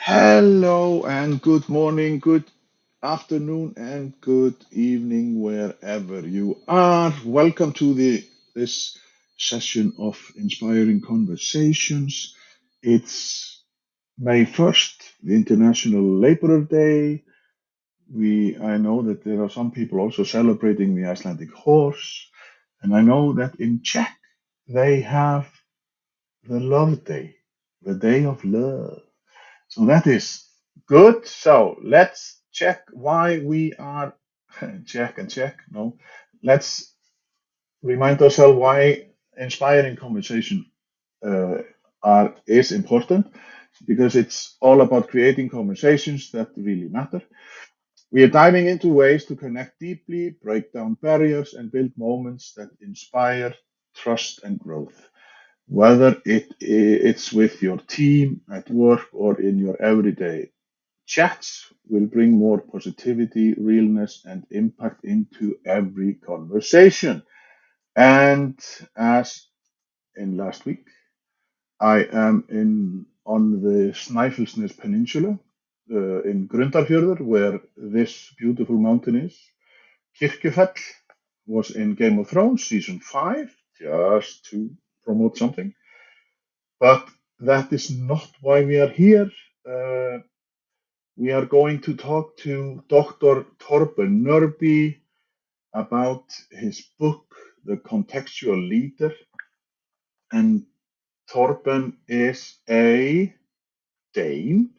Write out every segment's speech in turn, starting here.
Hello and good morning, good afternoon, and good evening, wherever you are. Welcome to this session of inspiring conversations. It's May 1st, the International Labour Day. I know that there are some people also celebrating the Icelandic horse, and I know that in Czech they have the Love Day, the Day of Love. So that is good. So let's check why we are check and check. No, let's remind ourselves why inspiring conversation uh, is important because it's all about creating conversations that really matter. We are diving into ways to connect deeply, break down barriers, and build moments that inspire trust and growth. Whether it's with your team at work or in your everyday chats will bring more positivity, realness, and impact into every conversation. And as in last week, I am in on the Snæfellsnes Peninsula in Grundarfjörður, where this beautiful mountain is. Kirkjufell was in Game of Thrones season 5, just to promote something. But that is not why we are here. Uh, We are going to talk to Dr. Torben Nørby about his book, The Contextual Leader. And Torben is a Dane,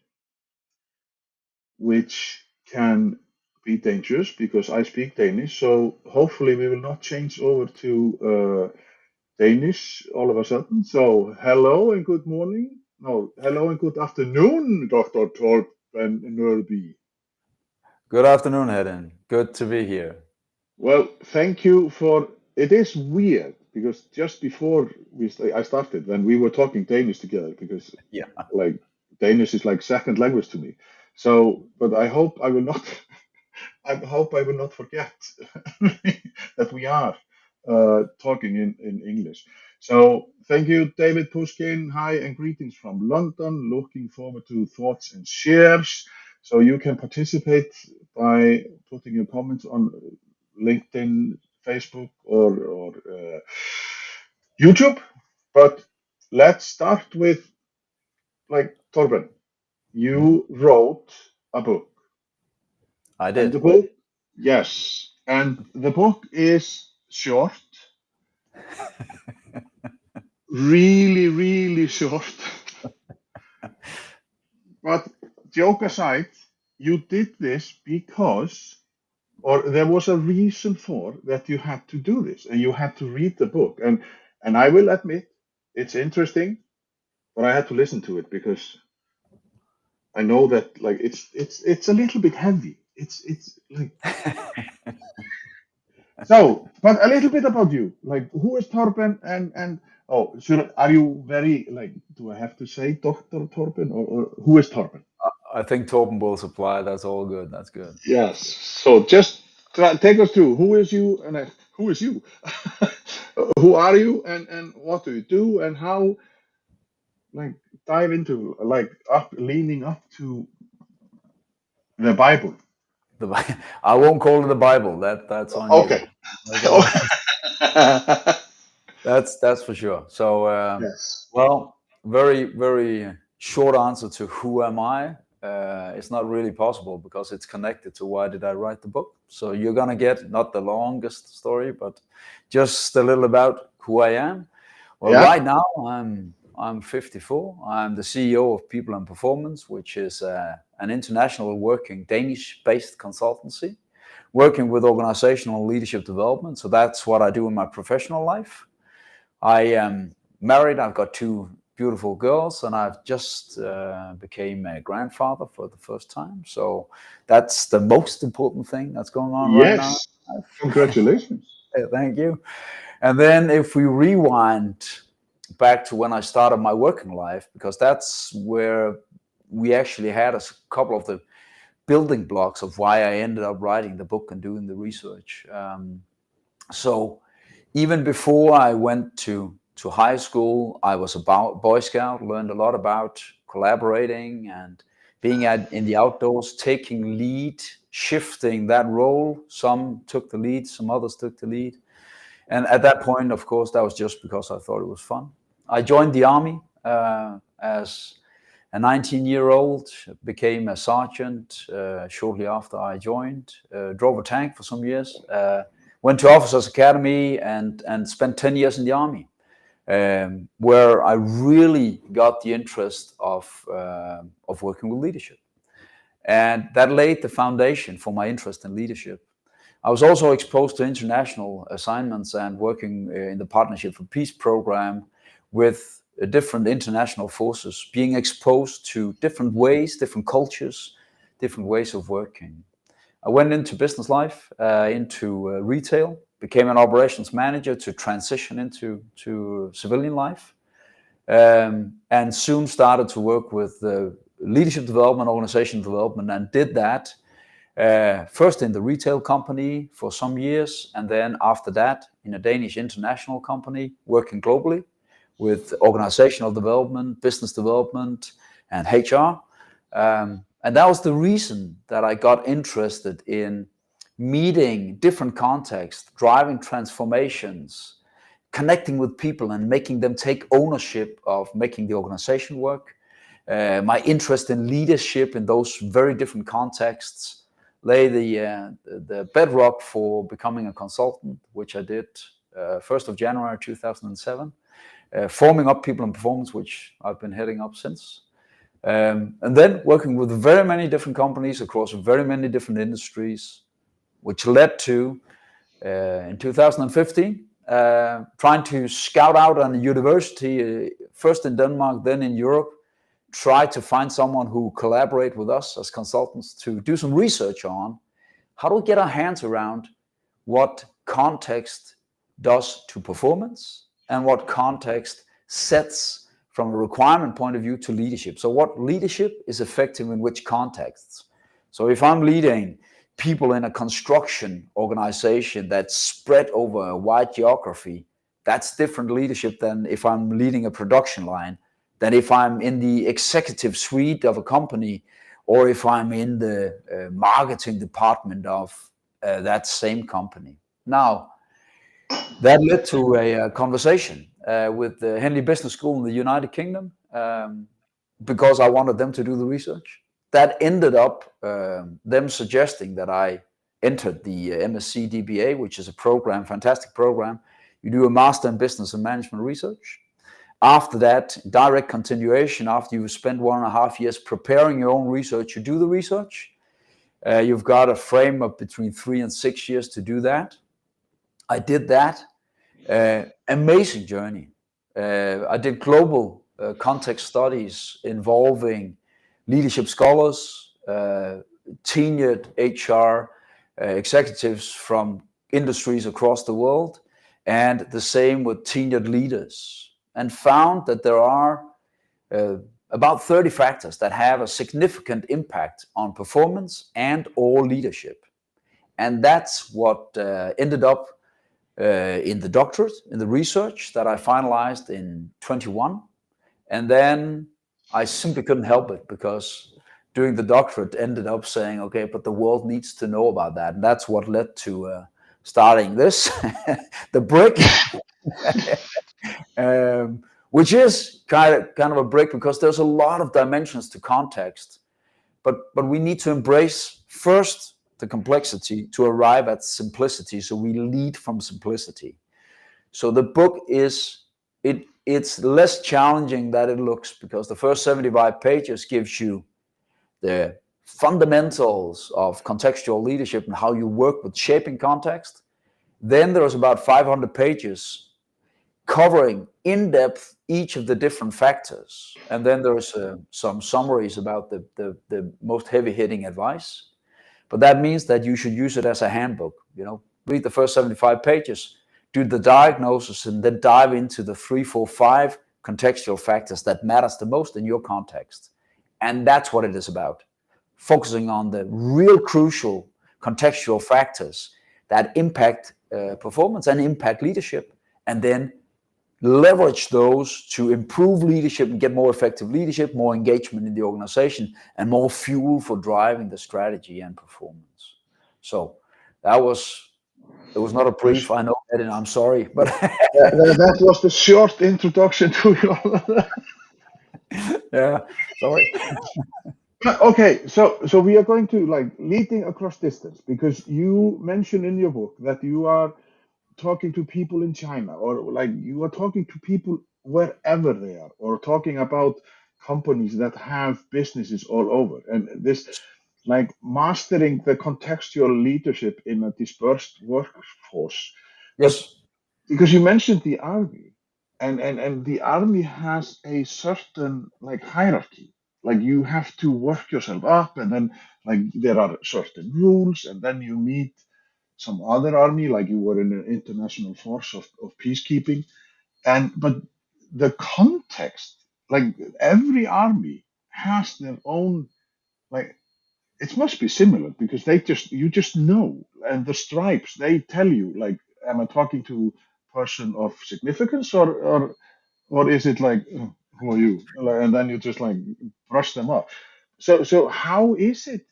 which can be dangerous because I speak Danish. So hopefully we will not change over to Danish all of a sudden. So hello and good morning. No, hello and good afternoon, Dr. Torben Nørby. Good afternoon, Hedden. Good to be here. Well, thank you for. It is weird because just before I started, when we were talking Danish together, because Yeah. like Danish is like second language to me. So, but I hope I will not. I hope I will not forget that we are talking in English. So, thank you, David Pushkin. Hi and greetings from London. Looking forward to thoughts and shares. So you can participate by putting your comments on LinkedIn, Facebook, or YouTube. But let's start with like Torben. Mhm. You wrote a book, I and did. the book, yes, and the book is short, really, really short. But joke aside, you did this because, or there was a reason for that you had to do this, and you had to read the book. And I will admit, it's interesting, but I had to listen to it because I know that like it's a little bit heavy. It's like so, but a little bit about you. Like who is Torben and oh, should are you very like do I have to say Dr. Torben or who is Torben? I think Torben will supply. That's all good. That's good. Yes. So just take us through who is you and who is you? Who are you and what do you do and how like dive into like up leaning up to the Bible. I won't call it the Bible. That's on you. Okay. That's all. That's for sure. So, Yes. well, very short answer to who am I. It's not really possible because it's connected to why did I write the book. So you're gonna get not the longest story, but just a little about who I am. Well, Yeah. right now I'm 54. I'm the CEO of People and Performance, which is an international working Danish-based consultancy, working with organizational leadership development. So that's what I do in my professional life. I am married. I've got two beautiful girls, and I've just became a grandfather for the first time. So that's the most important thing that's going on right now. Yes. Congratulations. Thank you. And then if we rewind back to when I started my working life, because that's where we actually had a couple of the building blocks of why I ended up writing the book and doing the research. So even before I went to high school, I was a Boy Scout, learned a lot about collaborating and being in the outdoors, taking lead, shifting that role. Some took the lead, some others took the lead. And at that point, of course, that was just because I thought it was fun. I joined the army as a 19-year-old, became a sergeant shortly after I joined, drove a tank for some years, went to Officers Academy and spent 10 years in the army, where I really got the interest of working with leadership. And that laid the foundation for my interest in leadership. I was also exposed to international assignments and working in the Partnership for Peace program with different international forces, being exposed to different ways, different cultures, different ways of working. I went into business life, into retail, became an operations manager to transition into civilian life, and soon started to work with leadership development, organization development, and did that first in the retail company for some years, and then after that in a Danish international company working globally with organizational development, business development, and HR. And that was the reason that I got interested in meeting different contexts, driving transformations, connecting with people and making them take ownership of making the organization work. My interest in leadership in those very different contexts lay the bedrock for becoming a consultant, which I did 1st of January 2007, forming up People and Performance, which I've been heading up since. And then working with very many different companies across very many different industries, which led to, in 2015, trying to scout out on a university, first in Denmark, then in Europe, try to find someone who collaborate with us as consultants to do some research on how do we get our hands around what context does to performance and what context sets from a requirement point of view to leadership. So what leadership is effective in which contexts? So if I'm leading people in a construction organization that's spread over a wide geography, that's different leadership than if I'm leading a production line, than if I'm in the executive suite of a company, or if I'm in the marketing department of that same company. Now, that led to a conversation with the Henley Business School in the United Kingdom, because I wanted them to do the research. That ended up them suggesting that I entered the MSc DBA, which is a program, fantastic program. You do a master in business and management research. After that, direct continuation, after you've spent 1.5 years preparing your own research, you do the research. You've got a frame of between 3 and 6 years to do that. I did that. Amazing journey. I did global context studies involving leadership scholars, tenured HR executives from industries across the world, and the same with tenured leaders, and found that there are about 30 factors that have a significant impact on performance and or leadership. And that's what ended up in the doctorate, in the research that I finalized in 21. And then I simply couldn't help it, because doing the doctorate ended up saying, okay, but the world needs to know about that. And that's what led to starting this, the brick, which is kind of a brick, because there's a lot of dimensions to context. But we need to embrace first the complexity to arrive at simplicity. So we lead from simplicity. So the book it's less challenging than it looks, because the first 75 pages gives you the fundamentals of contextual leadership and how you work with shaping context. Then there's about 500 pages covering in depth each of the different factors. And then there's some summaries about the most heavy hitting advice. But that means that you should use it as a handbook. Read the first 75 pages, do the diagnosis, and then dive into the 3, 4, 5 contextual factors that matters the most in your context. And that's what it is about. Focusing on the real crucial contextual factors that impact performance and impact leadership, and then leverage those to improve leadership and get more effective leadership, more engagement in the organization, and more fuel for driving the strategy and performance. So that was, it was not a brief, I know that, and I'm sorry, but That was the short introduction to your. yeah, sorry. Okay, so we are going to like leading across distance because you mentioned in your book that you are talking to people in China, or like you are talking to people wherever they are, or talking about companies that have businesses all over. And this, like mastering the contextual leadership in a dispersed workforce. But Yes. because you mentioned the army, and the army has a certain like hierarchy. Like you have to work yourself up, and then like there are certain rules, and then you meet some other army, like you were in an international force of peacekeeping. And but the context, like every army has their own, like it must be similar because they just you just know, and the stripes they tell you, like, am I talking to person of significance, or is it like, "Oh, who are you?" Like, and then you just like brush them off. So how is it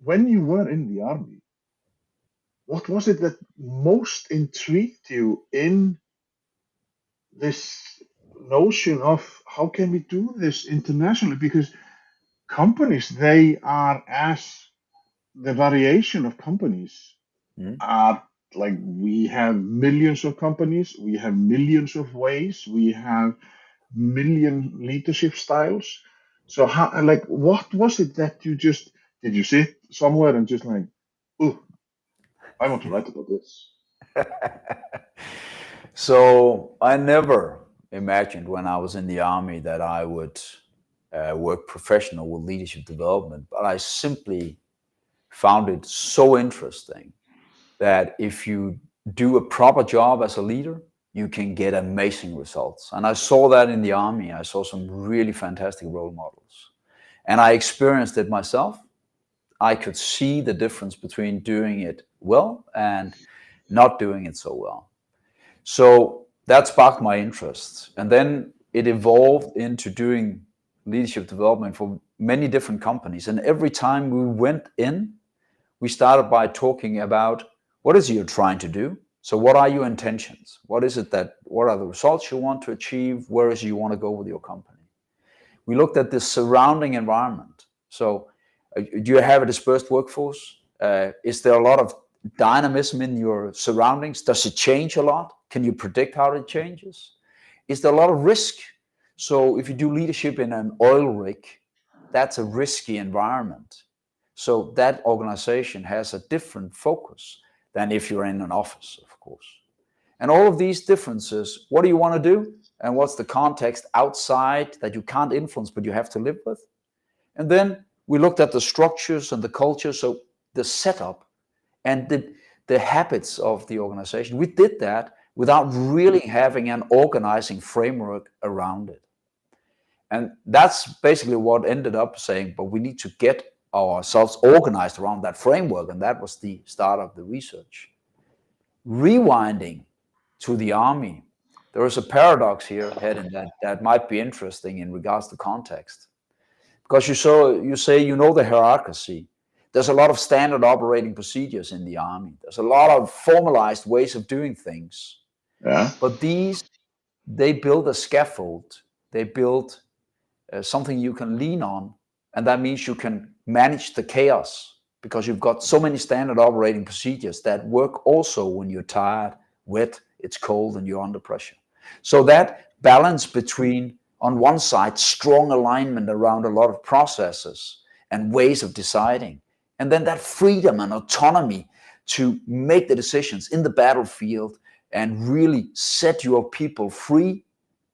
when you were in the army? What was it that most intrigued you in this notion of how can we do this internationally? Because companies, they are as the variation of companies Mm. are like we have millions of companies, we have millions of ways, we have million leadership styles. So how like what was it that you just did you sit somewhere and just like, oh, I want to write about this? So I never imagined when I was in the army that I would work professional with leadership development, but I simply found it so interesting that if you do a proper job as a leader, you can get amazing results. And I saw that in the army. I saw some really fantastic role models. And I experienced it myself. I could see the difference between doing it well and not doing it so well. So that sparked my interest. And then it evolved into doing leadership development for many different companies. And every time we went in, we started by talking about what is it you're trying to do? So what are your intentions? What is it that, what are the results you want to achieve? Where is it you want to go with your company? We looked at the surrounding environment. So do you have a dispersed workforce? Is there a lot of dynamism in your surroundings? Does it change a lot? Can you predict how it changes? Is there a lot of risk? So if you do leadership in an oil rig, that's a risky environment. So that organization has a different focus than if you're in an office, of course. And all of these differences, what do you want to do? And what's the context outside that you can't influence, but you have to live with? And then we looked at the structures and the culture, so the setup and the habits of the organization. We did that without really having an organizing framework around it. And that's basically what ended up saying, but we need to get ourselves organized around that framework. And that was the start of the research. Rewinding to the army, there is a paradox here hidden that might be interesting in regards to context. Because you say you know the hierarchy. There's a lot of standard operating procedures in the army. There's a lot of formalized ways of doing things. Yeah. But they build a scaffold. They build something you can lean on. And that means you can manage the chaos because you've got so many standard operating procedures that work also when you're tired, wet, it's cold, and you're under pressure. So that balance between, on one side, strong alignment around a lot of processes and ways of deciding, and then that freedom and autonomy to make the decisions in the battlefield and really set your people free,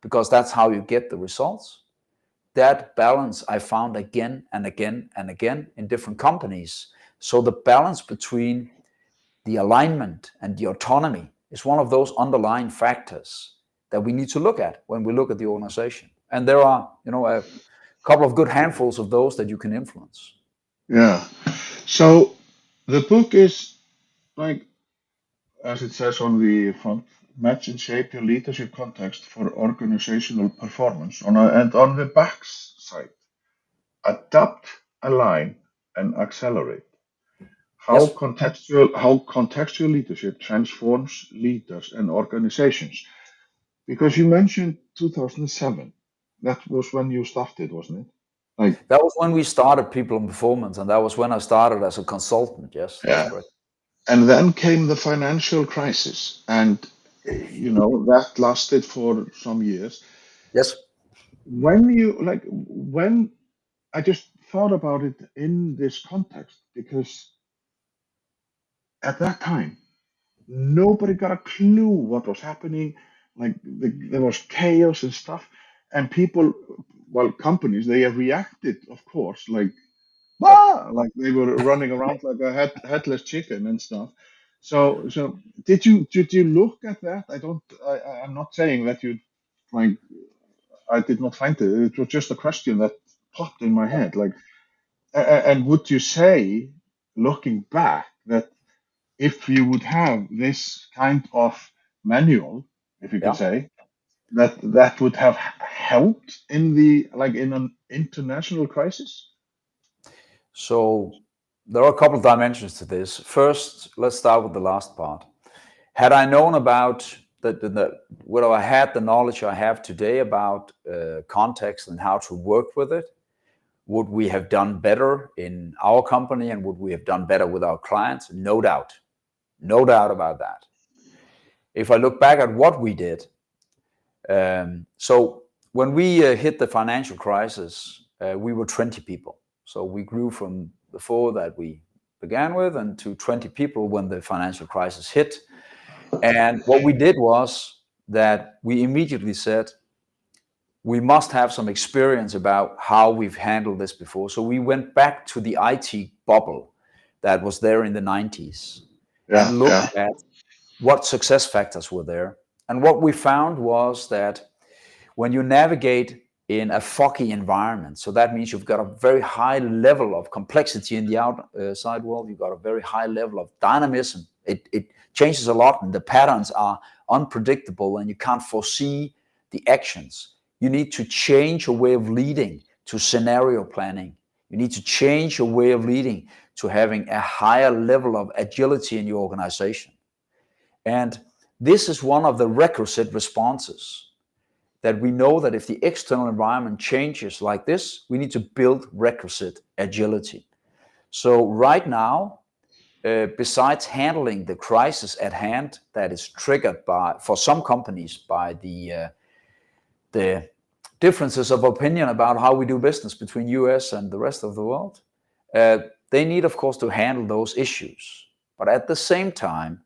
because that's how you get the results. That balance I found again and again and again in different companies. So the balance between the alignment and the autonomy is one of those underlying factors that we need to look at when we look at the organization. And there are, a couple of good handfuls of those that you can influence. Yeah. So the book is like, as it says on the front, match and shape your leadership context for organizational performance. And on the back side, adapt, align, and accelerate. Yes. How contextual leadership transforms leaders and organizations. Because you mentioned 2007. That was when you started, wasn't it? Like, That was when we started People and Performance, and that was when I started as a consultant. Yes, that's yeah. correct. And then came the financial crisis, and that lasted for some years. Yes. When I just thought about it in this context, because at that time nobody got a clue what was happening. There was chaos and stuff, and people, well, companies, they have reacted, of course, like Yep. like they were running around like a headless chicken and stuff. So did you look at that? I'm not saying that you, like, I did not find it. It was just a question that popped in my head. Like, and would you say, looking back, that if you would have this kind of manual, if you could Yeah. say, that would have helped in in an international crisis? So there are a couple of dimensions to this. First, let's start with the last part. Had I known about would I had the knowledge I have today about context and how to work with it, would we have done better in our company and would we have done better with our clients? No doubt. No doubt about that. If I look back at what we did, so when we hit the financial crisis, we were 20 people. So we grew from the 4 that we began with and to 20 people when the financial crisis hit. And what we did was that we immediately said, we must have some experience about how we've handled this before. So we went back to the IT bubble that was there in the 90s Yeah, and looked yeah. at what success factors were there. And what we found was that when you navigate in a foggy environment, so that means you've got a very high level of complexity in the outside world, you've got a very high level of dynamism. It changes a lot and the patterns are unpredictable and you can't foresee the actions. You need to change your way of leading to scenario planning. You need to change your way of leading to having a higher level of agility in your organization. And this is one of the requisite responses that we know that if the external environment changes like this, we need to build requisite agility. So right now, besides handling the crisis at hand that is triggered by, for some companies, by the differences of opinion about how we do business between US and the rest of the world, they need, of course, to handle those issues. But at the same time,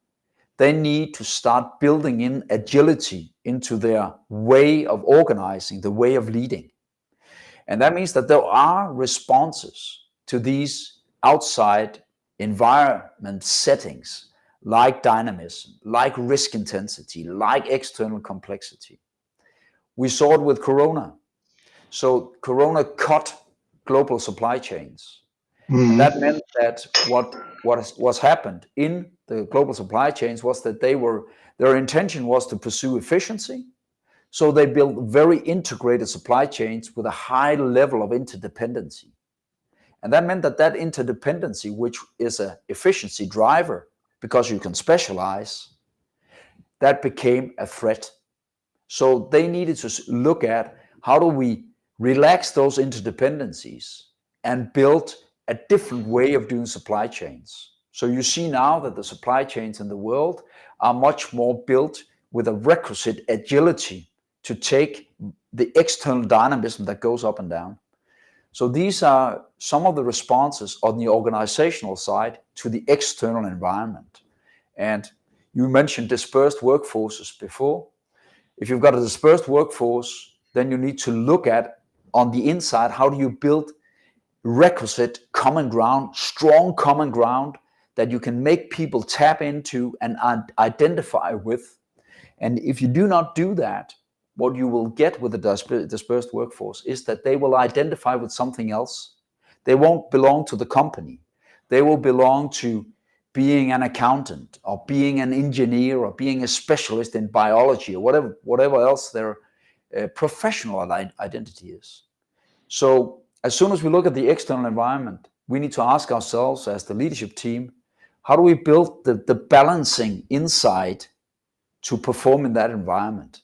they need to start building in agility into their way of organizing, the way of leading. And that means that there are responses to these outside environment settings, like dynamism, like risk intensity, like external complexity. We saw it with Corona. So Corona cut global supply chains. And that Mhm. meant that what happened in the global supply chains was that their intention was to pursue efficiency. So they built very integrated supply chains with a high level of interdependency. And that meant that interdependency, which is an efficiency driver because you can specialize, that became a threat. So they needed to look at how do we relax those interdependencies and build a different way of doing supply chains. So you see now that the supply chains in the world are much more built with a requisite agility to take the external dynamism that goes up and down. So these are some of the responses on the organizational side to the external environment. And you mentioned dispersed workforces before. If you've got a dispersed workforce, then you need to look at on the inside, how do you build requisite common ground, strong common ground that you can make people tap into and identify with. And if you do not do that, what you will get with the dispersed workforce is that they will identify with something else. They won't belong to the company. They will belong to being an accountant or being an engineer or being a specialist in biology or whatever else their professional identity is. So as soon as we look at the external environment, we need to ask ourselves as the leadership team, how do we build the balancing inside to perform in that environment?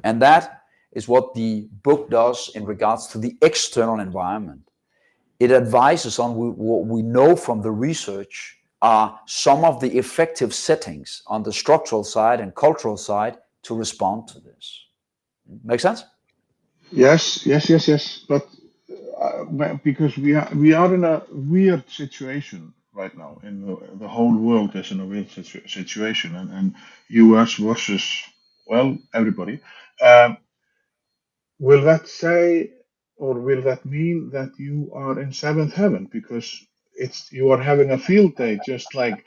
And that is what the book does in regards to the external environment. It advises on what we know from the research are some of the effective settings on the structural side and cultural side to respond to this. Make sense? Yes, yes, yes, yes. But because we are in a weird situation right now, in the whole world is in a weird situation, and U.S. versus, well, everybody. Um, will that say, or will that mean that you are in seventh heaven because you are having a field day, just like,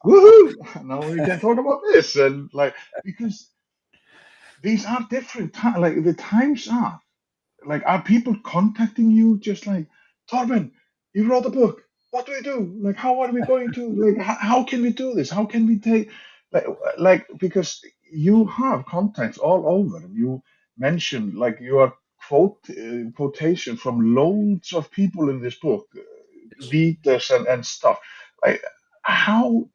woohoo! Now we can talk about this, and like, because these are different times. Like the times are people contacting you just like, Torben, you wrote a book. What do we do? Like, how are we going to, like, how can we do this? How can we take, like, because you have contacts all over, and you mentioned like your quotation from loads of people in this book, Yes. leaders and stuff. Like, how,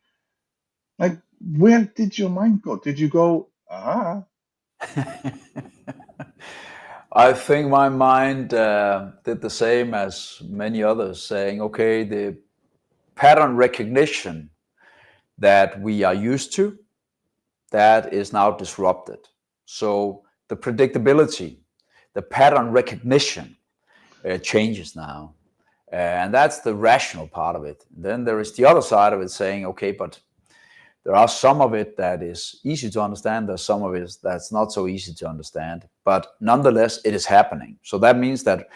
like, where did your mind go? Did you go, I think my mind did the same as many others, saying, okay, the pattern recognition that we are used to, that is now disrupted. So the predictability, the pattern recognition changes now. And that's the rational part of it. Then there is the other side of it saying, okay, but there are some of it that is easy to understand. There's some of it that's not so easy to understand. But nonetheless, it is happening. So that means that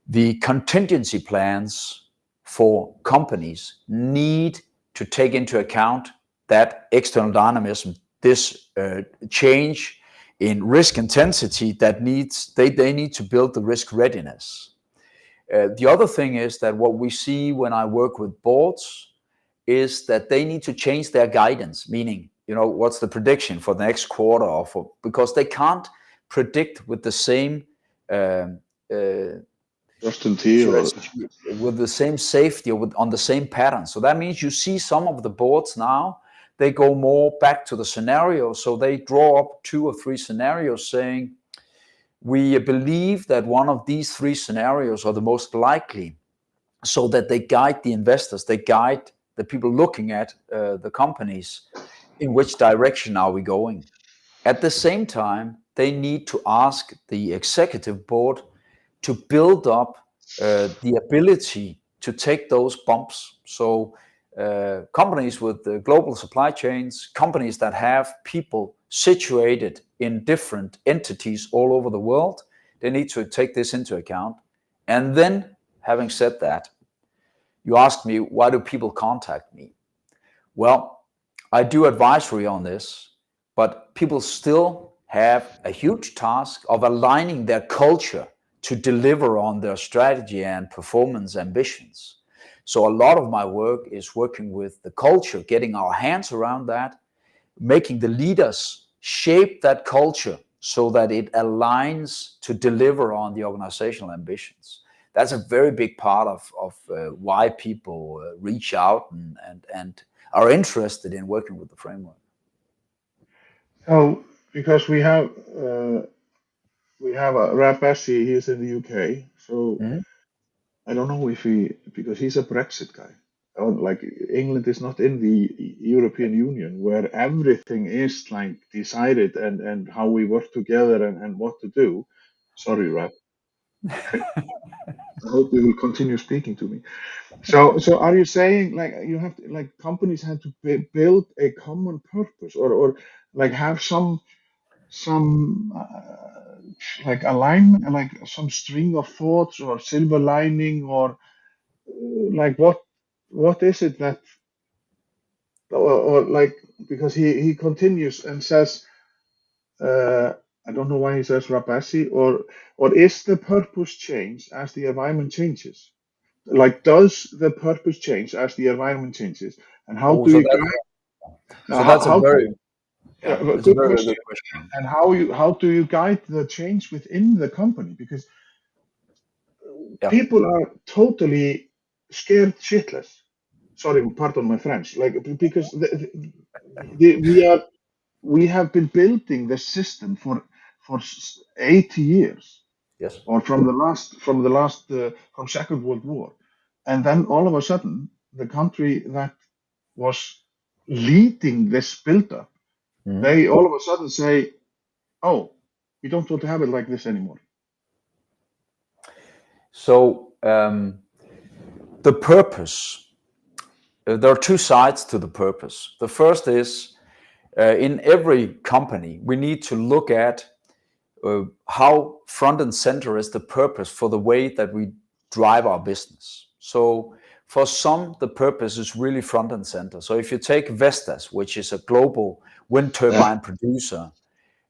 the contingency plans for companies need to take into account that external dynamism, this change in risk intensity that they need to build the risk readiness. The other thing is that what we see when I work with boards is that they need to change their guidance, meaning, what's the prediction for the next quarter, because they can't predict with the same certainty or with the same safety or on the same pattern. So that means you see some of the boards now, they go more back to the scenario. So they draw up 2 or 3 scenarios saying, we believe that one of these 3 scenarios are the most likely, so that they guide the investors, they guide the people looking at the companies, in which direction are we going. At the same time, they need to ask the executive board to build up the ability to take those bumps. So companies with global supply chains, companies that have people situated in different entities all over the world, they need to take this into account. And then, having said that, you asked me, why do people contact me? Well, I do advisory on this, but people still have a huge task of aligning their culture to deliver on their strategy and performance ambitions. So a lot of my work is working with the culture, getting our hands around that, making the leaders shape that culture so that it aligns to deliver on the organizational ambitions. That's a very big part of why people reach out and are interested in working with the framework. so because we have a Rabassi, he's in the UK, so Mhm. I don't know if because he's a Brexit guy. Like England is not in the European Union, where everything is like decided, and how we work together, and what to do. Sorry, Rab. I hope you will continue speaking to me. So are you saying like you have to, like companies have to build a common purpose, or like have some like alignment, like some string of thoughts or silver lining, or like what is it that, or like, because he continues and says, I don't know why he says Rabassi, or is the purpose change as the environment changes? Like, does the purpose change as the environment changes? And how Oh, do so you that's guide? so that's a How very, Yeah, yeah, well, it's a good very, very question. good question. And how do you guide the change within the company? Because Yeah, people are totally scared shitless. Sorry, pardon my French. Like because we have been building the system for 80 years, yes. or from Second World War, and then all of a sudden the country that was leading this build-up, Mhm. they all of a sudden say, "Oh, we don't want to have it like this anymore." So the purpose, there are two sides to the purpose. The first is in every company, we need to look at how front and center is the purpose for the way that we drive our business. So for some, the purpose is really front and center. So if you take Vestas, which is a global wind turbine producer,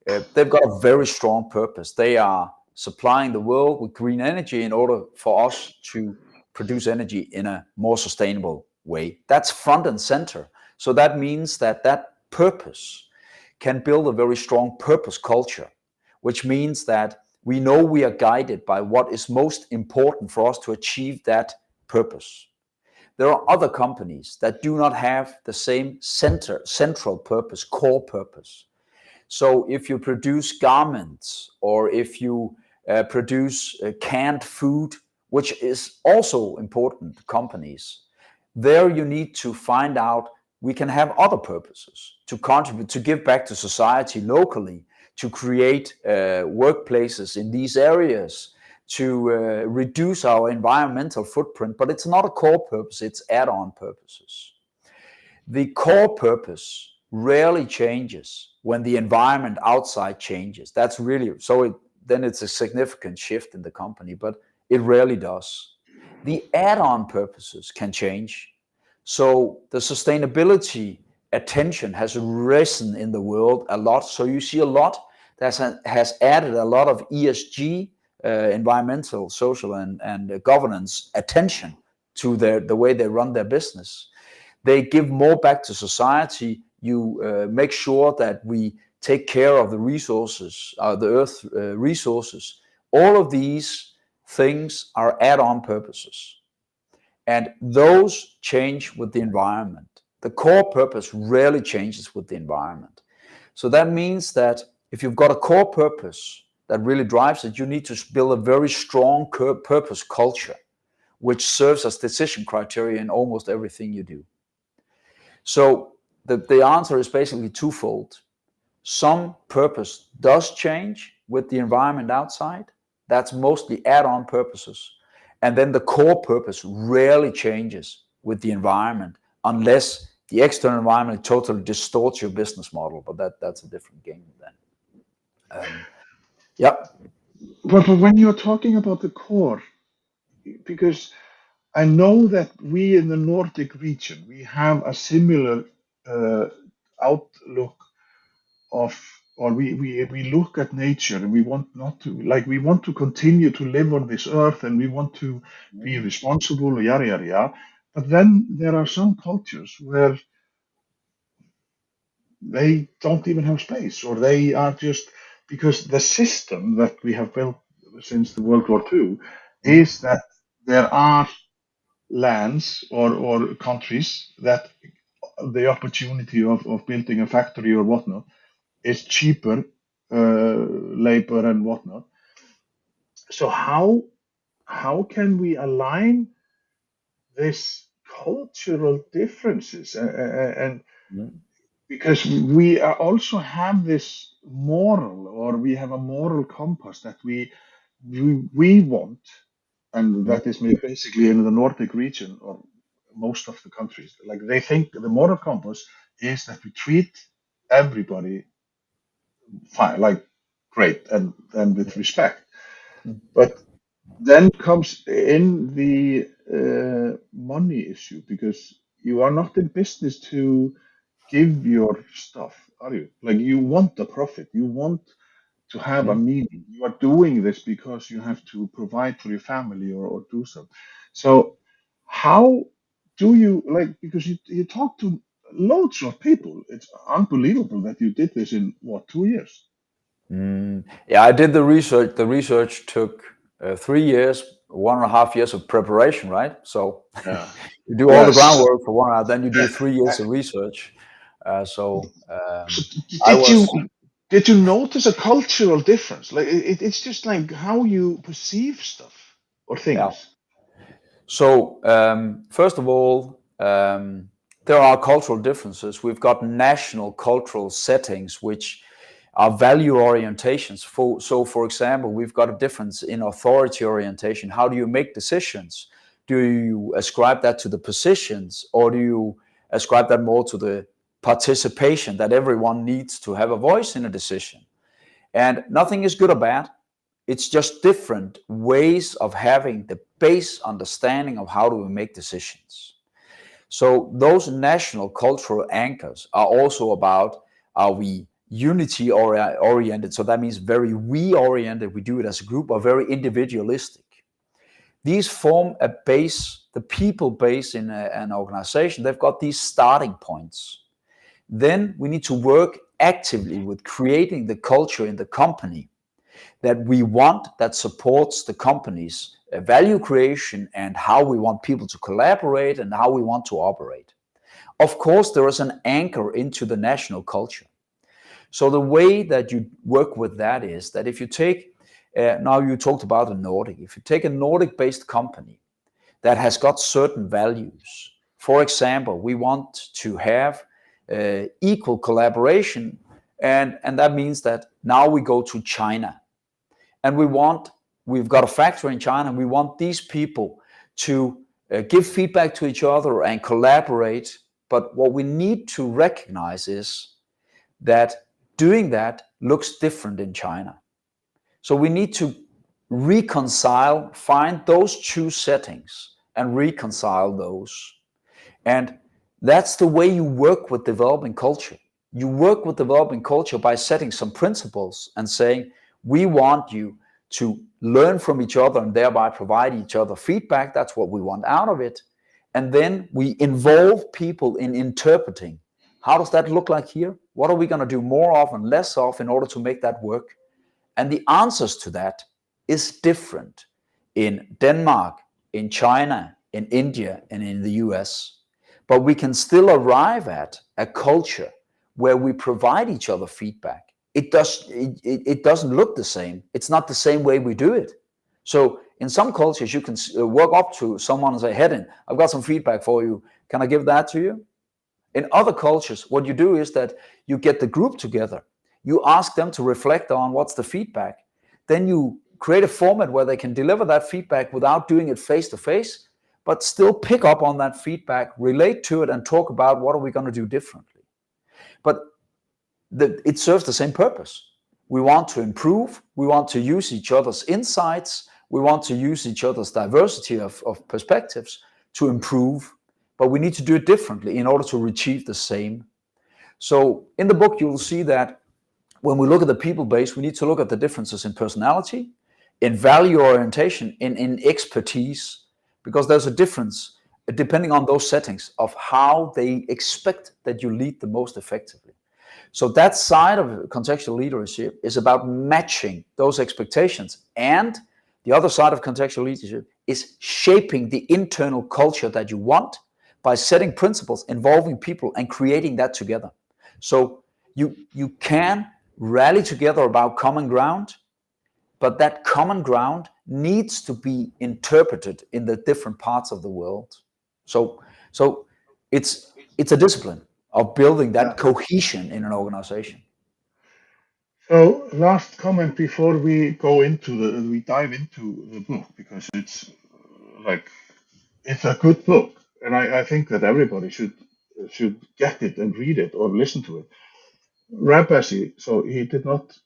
they've got a very strong purpose. They are supplying the world with green energy in order for us to produce energy in a more sustainable way. That's front and center. So that means that that purpose can build a very strong purpose culture, which means that we know we are guided by what is most important for us to achieve that purpose. There are other companies that do not have the same central purpose, core purpose. So if you produce garments or if you produce canned food, which is also important to companies, there you need to find out we can have other purposes to contribute, to give back to society locally, to create workplaces in these areas, to reduce our environmental footprint. But it's not a core purpose, it's add-on purposes. The core purpose rarely changes when the environment outside changes. That's really so. Then it's a significant shift in the company, but it rarely does. The add-on purposes can change. So the sustainability attention has risen in the world a lot. So you see a lot that has added a lot of ESG, environmental, social, and governance attention to the way they run their business. They give more back to society. You make sure that we take care of the resources, the earth resources. All of these things are add-on purposes. And those change with the environment. The core purpose rarely changes with the environment. So that means that if you've got a core purpose that really drives it, you need to build a very strong purpose culture, which serves as decision criteria in almost everything you do. So the answer is basically twofold. Some purpose does change with the environment outside. That's mostly add-on purposes. And then the core purpose rarely changes with the environment unless the external environment totally distorts your business model. But that's a different game then. Yeah. But when you're talking about the core, because I know that we in the Nordic region, we have a similar uh, outlook of, or we look at nature and we want not to, like, we want to continue to live on this earth and we want to be responsible, yada, yada, yada. But then there are some cultures where they don't even have space, or they are just, because the system that we have built since the World War II is that there are lands or countries that the opportunity of building a factory or whatnot is cheaper, labor and whatnot. So how can we align this cultural differences, and because we are also have this moral, or we have a moral compass that we want, and that is basically in the Nordic region or most of the countries. Like, they think the moral compass is that we treat everybody fine, like great, and with respect. But then comes in the money issue, because you are not in business to give your stuff, are you? Like, you want the profit, you want to have a meaning. You are doing this because you have to provide for your family, or do so. So how do you like, because you talk to loads of people. It's unbelievable that you did this in what, 2 years? Yeah, I did the research. The research took 3 years, 1.5 years of preparation, right? So Yeah. you do all the Yes. groundwork for 1 hour, then you do Uh, 3 years uh, of research. So so I did was, you notice a cultural difference? Like it's just like how you perceive stuff or yeah. things. So first of all, there are cultural differences. We've got national cultural settings which are value orientations. So, for example, we've got a difference in authority orientation. How do you make decisions? Do you ascribe that to the positions, or do you ascribe that more to the participation that everyone needs to have a voice in a decision? And nothing is good or bad. It's just different ways of having the base understanding of how do we make decisions. So those national cultural anchors are also about, are we unity oriented? So that means very we oriented, we do it as a group, or very individualistic. These form a base, the people base in an organization. They've got these starting points. Then we need to work actively with creating the culture in the company that we want, that supports the company's value creation and how we want people to collaborate and how we want to operate. Of course, there is an anchor into the national culture. So the way that you work with that is that if you take, now you talked about a Nordic, if you take a Nordic-based company that has got certain values, for example, we want to have equal collaboration, and that means that now we go to China and we've got a factory in China, and we want these people to give feedback to each other and collaborate. But what we need to recognize is that doing that looks different in China. So we need to reconcile, find those two settings and reconcile those. And that's the way you work with developing culture. You work with developing culture by setting some principles and saying, we want you to learn from each other and thereby provide each other feedback. That's what we want out of it. And then we involve people in interpreting. How does that look like here? What are we going to do more of and less of in order to make that work? And the answers to that is different in Denmark, in China, in India, and in the US. But we can still arrive at a culture where we provide each other feedback. It doesn't look the same. It's not the same way we do it. So in some cultures, you can walk up to someone and say, Hedin, I've got some feedback for you. Can I give that to you? In other cultures, what you do is that you get the group together. You ask them to reflect on what's the feedback. Then you create a format where they can deliver that feedback without doing it face to face, but still pick up on that feedback, relate to it, and talk about what are we going to do differently. But it serves the same purpose. We want to improve. We want to use each other's insights. We want to use each other's diversity of perspectives to improve, but we need to do it differently in order to achieve the same. So in the book, you will see that when we look at the people base, we need to look at the differences in personality, in value orientation, in expertise, because there's a difference depending on those settings of how they expect that you lead the most effectively. So that side of contextual leadership is about matching those expectations. And the other side of contextual leadership is shaping the internal culture that you want by setting principles, involving people, and creating that together. So you can rally together about common ground, but that common ground needs to be interpreted in the different parts of the world. So it's a discipline of building Yeah. that cohesion in an organization. So last comment before we dive into the book, because it's like it's a good book, and I think that everybody should get it and read it or listen to it. Rabasi, so he did not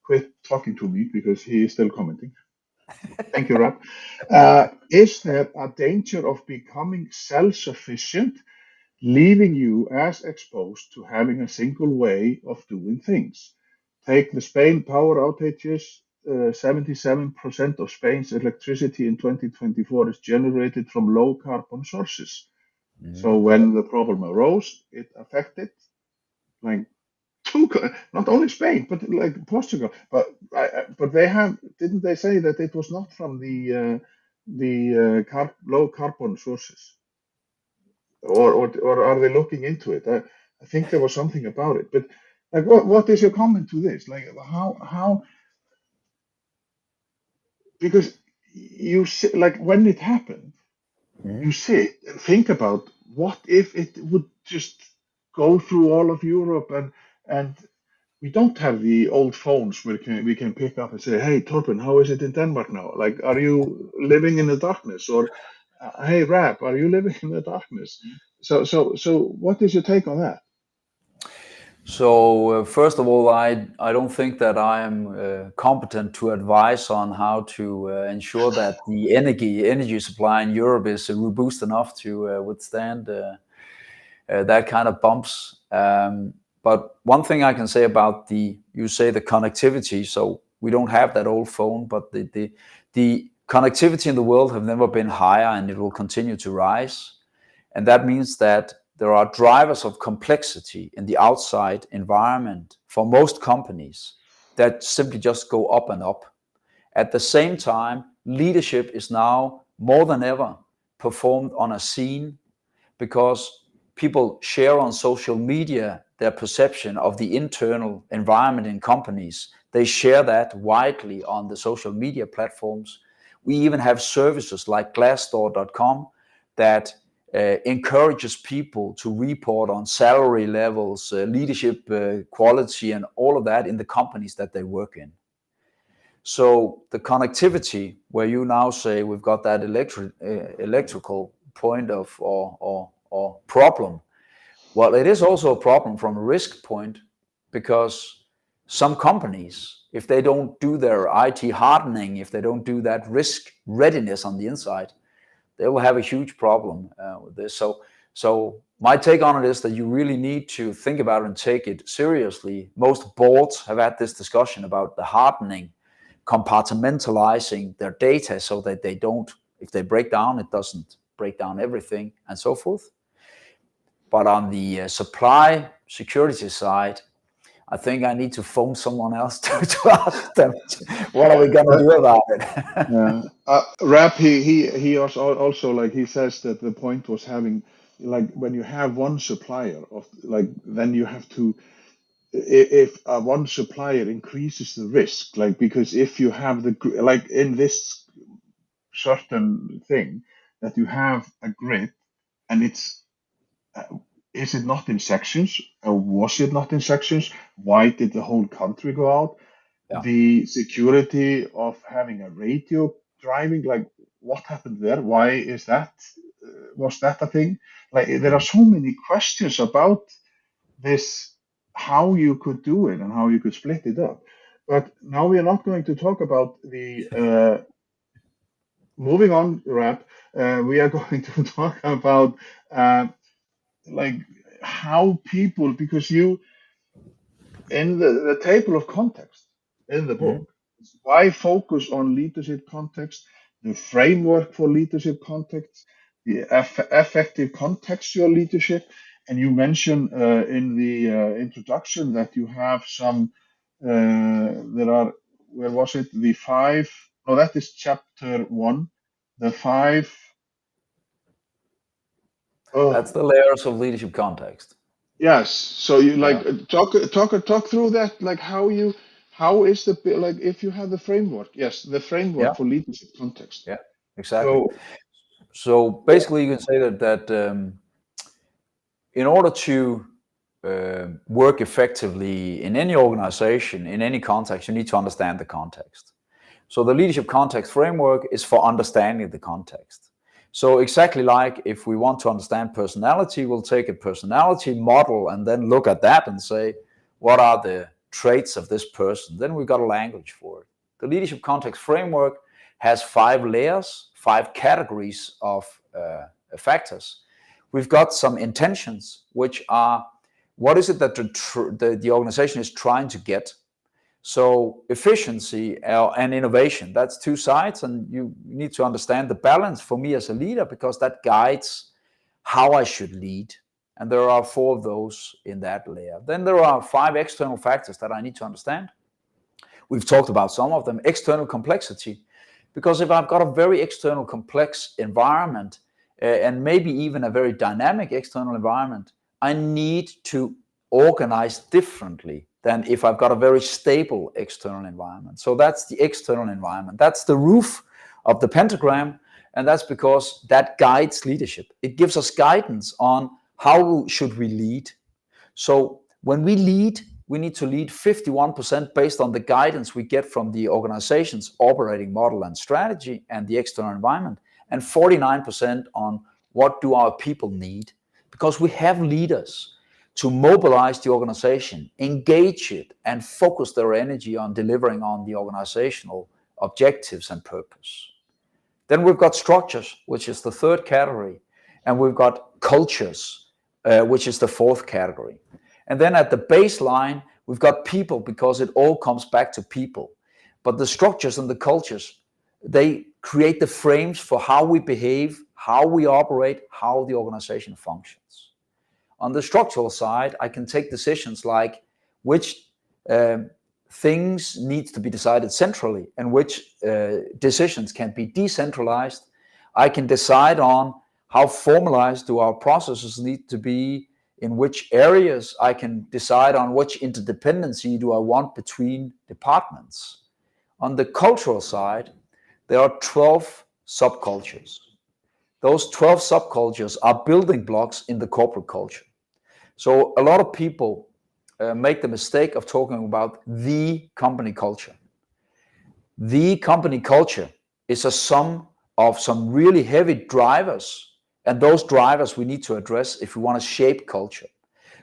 quit talking to me because he is still commenting. Thank you, Rab. Is there a danger of becoming self-sufficient, leaving you as exposed to having a single way of doing things? Take the Spain power outages. 77% of Spain's electricity in 2024 is generated from low carbon sources. So when the problem arose, it affected like not only Spain, but like Portugal. But they have, didn't they say that it was not from the low carbon sources, or are they looking into it? I think there was something about it. But like, what is your comment to this? Like, how because you like when it happened, you sit and think about what if it would just go through all of Europe, and we don't have the old phones where we can pick up and say, "Hey, Torben, how is it in Denmark now? Like, are you living in the darkness?" Or, "Hey, Rap, are you living in the darkness?" So, what is your take on that? So first of all, I don't think that I am competent to advise on how to ensure that the energy supply in Europe is robust enough to withstand that kind of bumps. But one thing I can say about you say the connectivity. So we don't have that old phone, but the connectivity in the world have never been higher, and it will continue to rise. And that means that there are drivers of complexity in the outside environment for most companies that simply just go up and up. At the same time, leadership is now more than ever performed on a scene, because people share on social media their perception of the internal environment in companies. They share that widely on the social media platforms. We even have services like glassdoor.com that encourages people to report on salary levels, leadership quality, and all of that in the companies that they work in. So the connectivity, where you now say we've got that electrical point of or problem, well, it is also a problem from a risk point, because some companies, if they don't do their IT hardening, if they don't do that risk readiness on the inside, they will have a huge problem with this. So my take on it is that you really need to think about it and take it seriously. Most boards have had this discussion about the hardening, compartmentalizing their data so that they don't, if they break down, it doesn't break down everything, and so forth. But on the supply security side, I think I need to phone someone else to ask them, what are we going to do about it? Yeah, Rap. He also like he says that the point was having like when you have one supplier of like then you have to if one supplier increases the risk, like because if you have like in this certain thing that you have a grid and it's uh, is it not in sections or was it not in sections? Why did the whole country go out? Yeah. The security of having a radio driving, like what happened there? Why is that? Was that a thing? Like there are so many questions about this, how you could do it and how you could split it up. But now we are not going to talk about the moving on, Rap. We are going to talk about uh, like how people, because you in the table of context in the Mhm. book, why focus on leadership context, the framework for leadership context, the effective contextual leadership. And you mentioned in the introduction that you have some, there are, where was it? The five, no, that is chapter one, the five, oh, That's the layers of leadership context. yes. So you like Yeah. talk through that, like how is the like if you have the framework, yes, the Yeah. framework for leadership context. Yeah. Exactly. So So yeah, basically, you can say that in order to work effectively in any organization, in any context, you need to understand the context. So the leadership context framework is for understanding the context. So exactly like if we want to understand personality, we'll take a personality model and then look at that and say, what are the traits of this person? Then we've got a language for it. The leadership context framework has 5 layers, 5 categories of factors. We've got some intentions, which are what is it that the organization is trying to get. So efficiency and innovation, that's 2 sides, and you need to understand the balance for me as a leader, because that guides how I should lead. And there are 4 of those in that layer. Then there are 5 external factors that I need to understand. We've talked about some of them. External complexity, because if I've got a very external complex environment, and maybe even a very dynamic external environment, I need to organize differently than if I've got a very stable external environment. So that's the external environment. That's the roof of the pentagram, and that's because that guides leadership. It gives us guidance on how should we lead. So when we lead, we need to lead 51% based on the guidance we get from the organization's operating model and strategy and the external environment, and 49% on what do our people need, because we have leaders to mobilize the organization, engage it, and focus their energy on delivering on the organizational objectives and purpose. Then we've got structures, which is the 3rd category, and we've got cultures, which is the 4th category. And then at the baseline, we've got people, because it all comes back to people. But the structures and the cultures, they create the frames for how we behave, how we operate, how the organization functions. On the structural side, I can take decisions like which things need to be decided centrally and which decisions can be decentralized. I can decide on how formalized do our processes need to be, in which areas. I can decide on which interdependency do I want between departments. On the cultural side, there are 12 subcultures. Those 12 subcultures are building blocks in the corporate culture. So a lot of people make the mistake of talking about the company culture. The company culture is a sum of some really heavy drivers, and those drivers we need to address if we want to shape culture.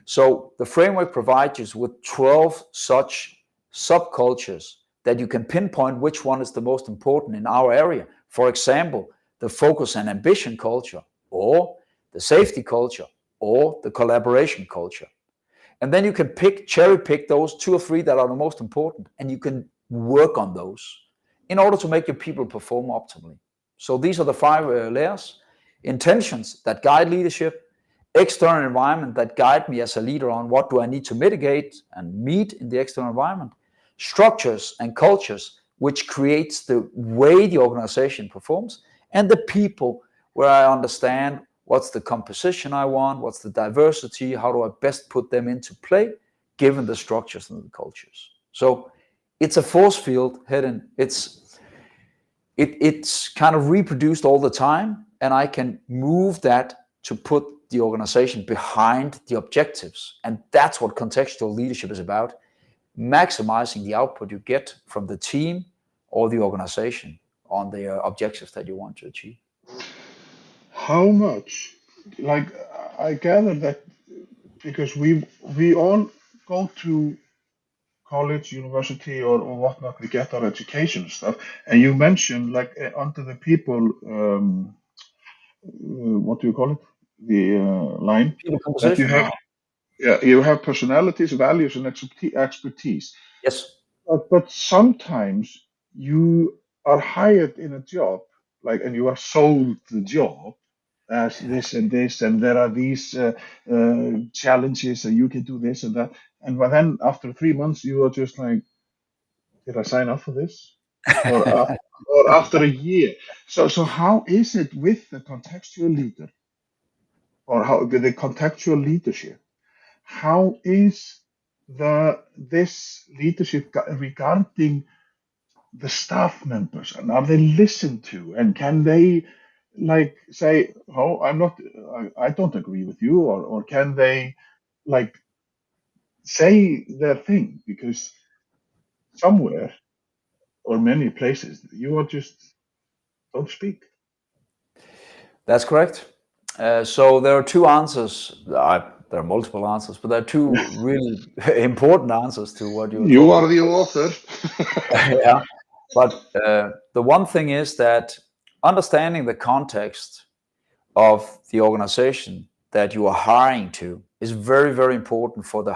So the framework provides you with 12 such subcultures that you can pinpoint which one is the most important in our area. For example, the focus and ambition culture, or the safety culture, or the collaboration culture. And then you can cherry pick those 2 or 3 that are the most important, and you can work on those in order to make your people perform optimally. So these are the 5 layers. Intentions that guide leadership, external environment that guide me as a leader on what do I need to mitigate and meet in the external environment, structures and cultures which creates the way the organization performs, and the people where I understand what's the composition I want, what's the diversity, how do I best put them into play given the structures and the cultures. So it's a force field hidden. It's kind of reproduced all the time, and I can move that to put the organization behind the objectives. And that's what contextual leadership is about, maximizing the output you get from the team or the organization on the objectives that you want to achieve. How much? Like, I gather that because we all go to college, university, or whatnot, we get our education stuff. And you mentioned, like, under the people, what do you call it? The line People that you composition. have, yeah, you have personalities, values, and expertise. Yes. But sometimes you are hired in a job, like, and you are sold the job as this, and there are these challenges, and you can do this and that. And then after 3 months, you are just like, did I sign up for this? Or after a year. So how is it with the contextual leader, or how with the contextual leadership? How is this leadership regarding the staff members, and are they listened to, and can they, like, say, oh, I don't agree with you, or can they, like, say their thing, because somewhere or many places you are just don't speak. That's correct. So there are 2 answers. There are multiple answers, but there are 2 really important answers to what you're You talking are the author. about. Yeah. But the one thing is that understanding the context of the organization that you are hiring to is very, very important for the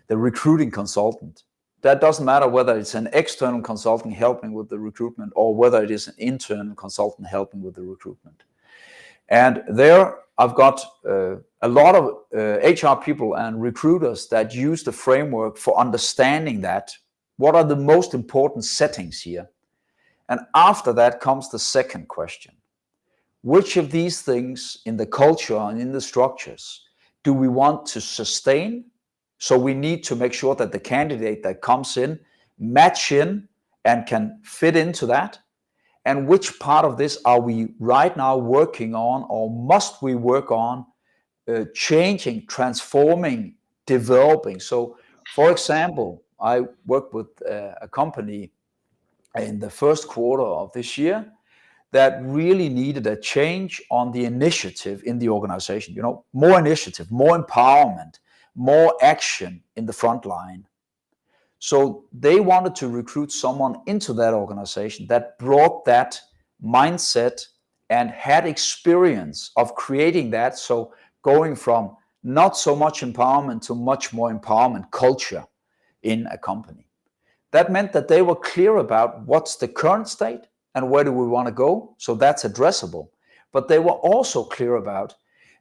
recruiting consultant. That doesn't matter whether it's an external consultant helping with the recruitment or whether it is an internal consultant helping with the recruitment. And there I've got a lot of HR people and recruiters that use the framework for understanding that. What are the most important settings here? And after that comes the second question. Which of these things in the culture and in the structures do we want to sustain? So we need to make sure that the candidate that comes in match in and can fit into that. And which part of this are we right now working on, or must we work on changing, transforming, developing? So, for example, I worked with a company in the first quarter of this year that really needed a change on the initiative in the organization. You know, more initiative, more empowerment, more action in the front line. So they wanted to recruit someone into that organization that brought that mindset and had experience of creating that. So going from not so much empowerment to much more empowerment culture in a company. That meant that they were clear about what's the current state and where do we want to go. So that's addressable. But they were also clear about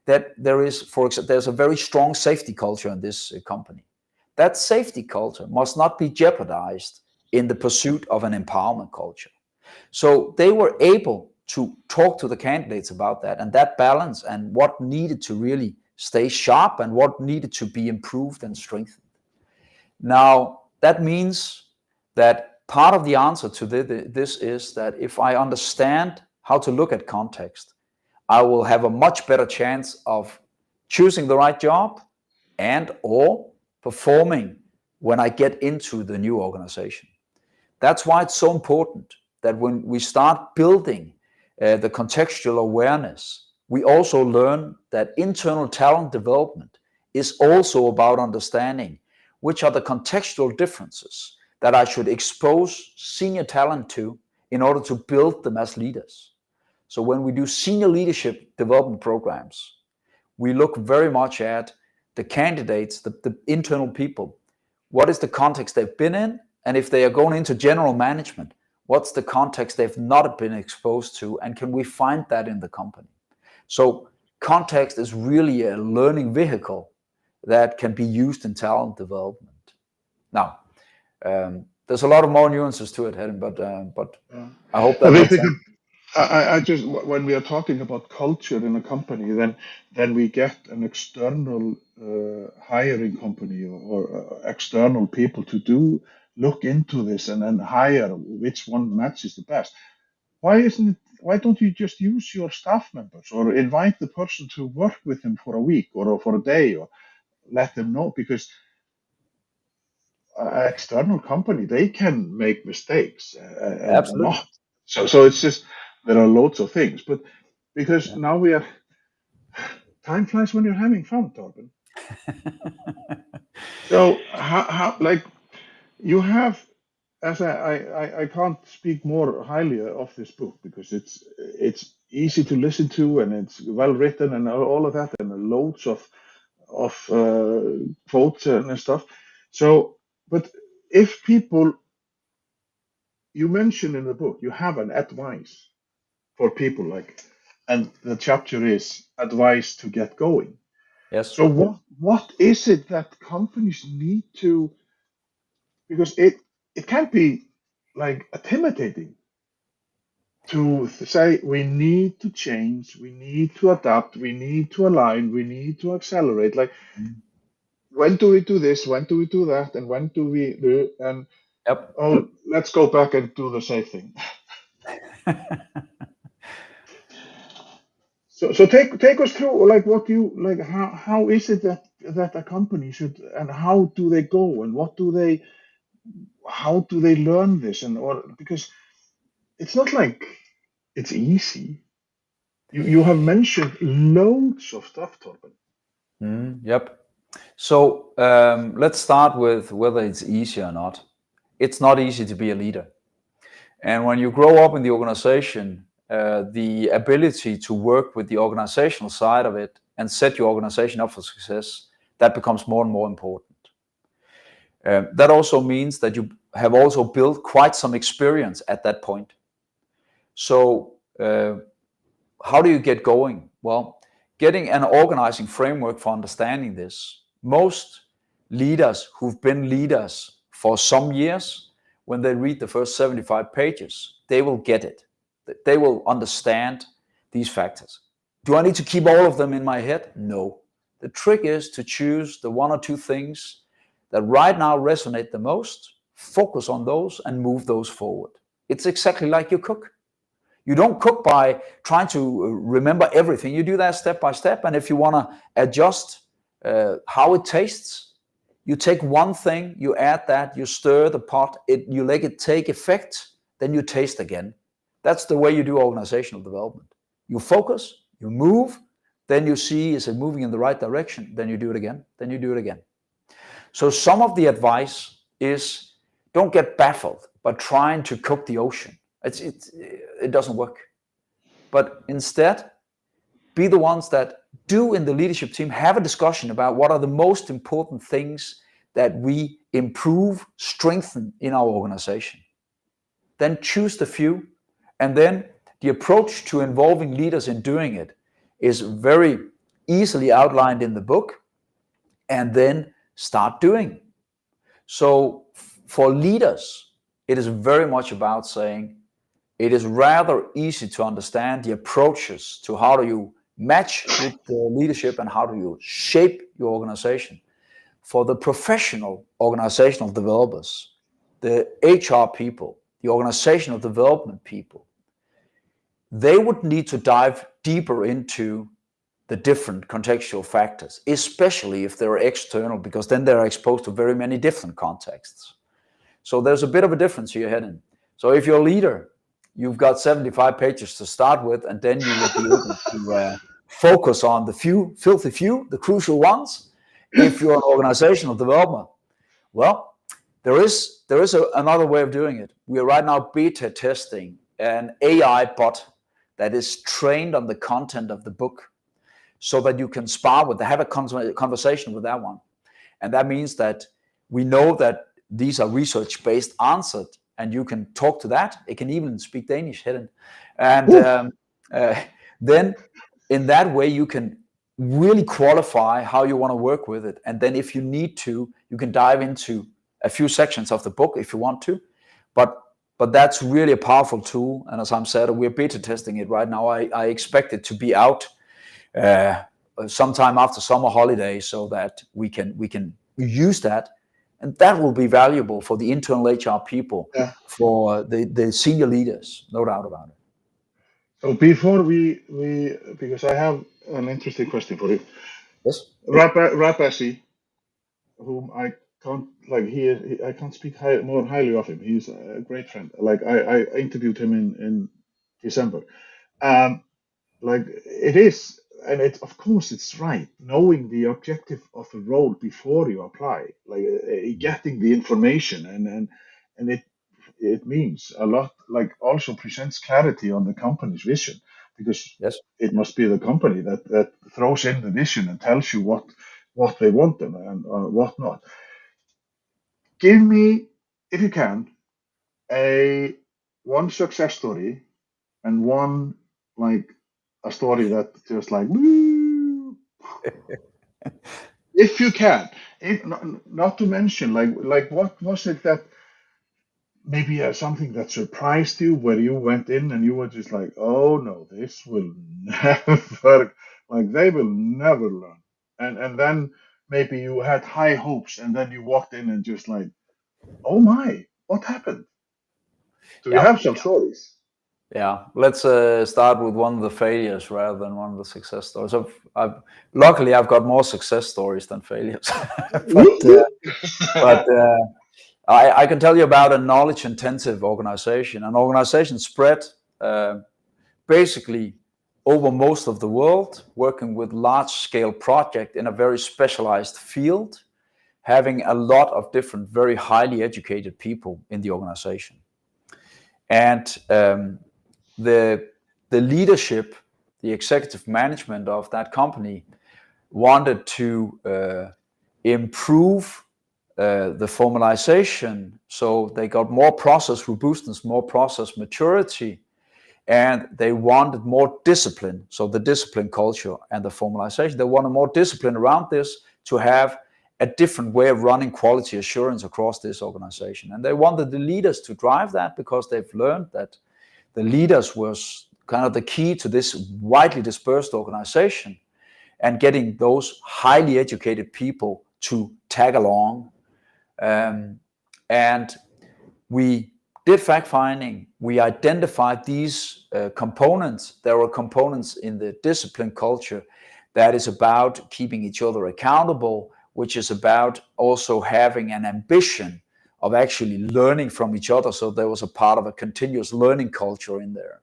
that there is, for example, there's a very strong safety culture in this company. That safety culture must not be jeopardized in the pursuit of an empowerment culture. So they were able to talk to the candidates about that and that balance and what needed to really stay sharp and what needed to be improved and strengthened. Now, that means that part of the answer to this is that if I understand how to look at context, I will have a much better chance of choosing the right job and or performing when I get into the new organization. That's why it's so important that when we start building the contextual awareness, we also learn that internal talent development is also about understanding which are the contextual differences that I should expose senior talent to in order to build them as leaders. So when we do senior leadership development programs, we look very much at the candidates, the internal people. What is the context they've been in? And if they are going into general management, what's the context they've not been exposed to? And can we find that in the company? So context is really a learning vehicle that can be used in talent development. Now, there's a lot of more nuances to it, Helen, but I hope that makes sense. I just, when we are talking about culture in a company, then we get an external hiring company or external people to look into this and then hire which one matches the best. Why don't you just use your staff members or invite the person to work with them for a week or for a day or let them know? Because an external company, they can make mistakes and Absolutely. not. So it's just, there are loads of things, but because now we are, time flies when you're having fun, Torben. So how like you have, as I can't speak more highly of this book because it's easy to listen to and it's well written and all of that and loads of quotes and stuff. So, but if people, you mention in the book, you have an advice for people like, and the chapter is advice to get going. Yes. So what is it that companies need to, because it can't be like intimidating to say we need to change, we need to adapt, we need to align, we need to accelerate. Like when do we do this? When do we do that? And when do we do? And Yep. oh, let's go back and do the same thing. So take us through like what you like how is it that a company should and how do they go and what do they how do they learn this and or because it's not like it's easy. You have mentioned loads of stuff, Torben. Yep. So let's start with whether it's easy or not. It's not easy to be a leader. And when you grow up in the organization, the ability to work with the organizational side of it and set your organization up for success, that becomes more and more important. That also means that you have also built quite some experience at that point. So how do you get going? Well, getting an organizing framework for understanding this. Most leaders who've been leaders for some years, when they read the first 75 pages, they will get it. They will understand these factors. Do I need to keep all of them in my head? No. The trick is to choose the one or two things that right now resonate the most, focus on those, and move those forward. It's exactly like you cook. You don't cook by trying to remember everything. You do that step by step. And if you want to adjust how it tastes, you take one thing, you add that, you stir the pot, you let it take effect, then you taste again. That's the way you do organizational development. You focus, you move, then you see, is it moving in the right direction? Then you do it again, then you do it again. So some of the advice is, don't get baffled by trying to cook the ocean. It doesn't work. But instead, be the ones that do in the leadership team have a discussion about what are the most important things that we improve, strengthen in our organization. Then choose the few, and then the approach to involving leaders in doing it is very easily outlined in the book, and then start doing. So for leaders, it is very much about saying, it is rather easy to understand the approaches to how do you match with the leadership and how do you shape your organization. For the professional organizational developers, the HR people, the organizational development people, they would need to dive deeper into the different contextual factors, especially if they're external, because then they're exposed to very many different contexts. So there's a bit of a difference here hidden. So if you're a leader, you've got 75 pages to start with, and then you will be able to focus on the few, filthy few, the crucial ones. If you're an organizational developer, well, there is another way of doing it. We are right now beta testing an AI bot that is trained on the content of the book, so that you can spar with, have a conversation with that one. And that means that we know that these are research-based answered, and you can talk to that. It can even speak Danish hidden. And then in that way, you can really qualify how you want to work with it. And then if you need to, you can dive into a few sections of the book if you want to. But that's really a powerful tool. And as I'm said, we're beta testing it right now. I expect it to be out sometime after summer holiday, so that we can use that, and that will be valuable for the internal HR people, for the senior leaders, no doubt about it. So before we because I have an interesting question for you. Yes. Rapasi, whom I can't I can't speak more highly of him. He's a great friend. Like I interviewed him in December. Like it is, and it of course it's right. Knowing the objective of a role before you apply, like getting the information, and it means a lot. Like also presents clarity on the company's vision, because Yes. it must be the company that throws in the vision and tells you what they want and what not. Give me, if you can, one success story and one like a story that just like woo. If you can, not to mention like what was it that maybe something that surprised you, where you went in and you were just like, oh no, this will never, like they will never learn, and then maybe you had high hopes and then you walked in and just like, oh my, what happened? Do you have some stories? Yeah, let's start with one of the failures rather than one of the success stories. Luckily, I've got more success stories than failures. but I can tell you about a knowledge-intensive organization. An organization spread basically over most of the world, working with large-scale project in a very specialized field, having a lot of different, very highly educated people in the organization. And the leadership, the executive management of that company wanted to improve the formalization, so they got more process robustness, more process maturity, and they wanted more discipline. So the discipline culture and the formalization, they wanted more discipline around this to have a different way of running quality assurance across this organization. And they wanted the leaders to drive that, because they've learned that the leaders was kind of the key to this widely dispersed organization, and getting those highly educated people to tag along. And we did fact-finding. We identified these components. There were components in the discipline culture that is about keeping each other accountable, which is about also having an ambition of actually learning from each other. So there was a part of a continuous learning culture in there.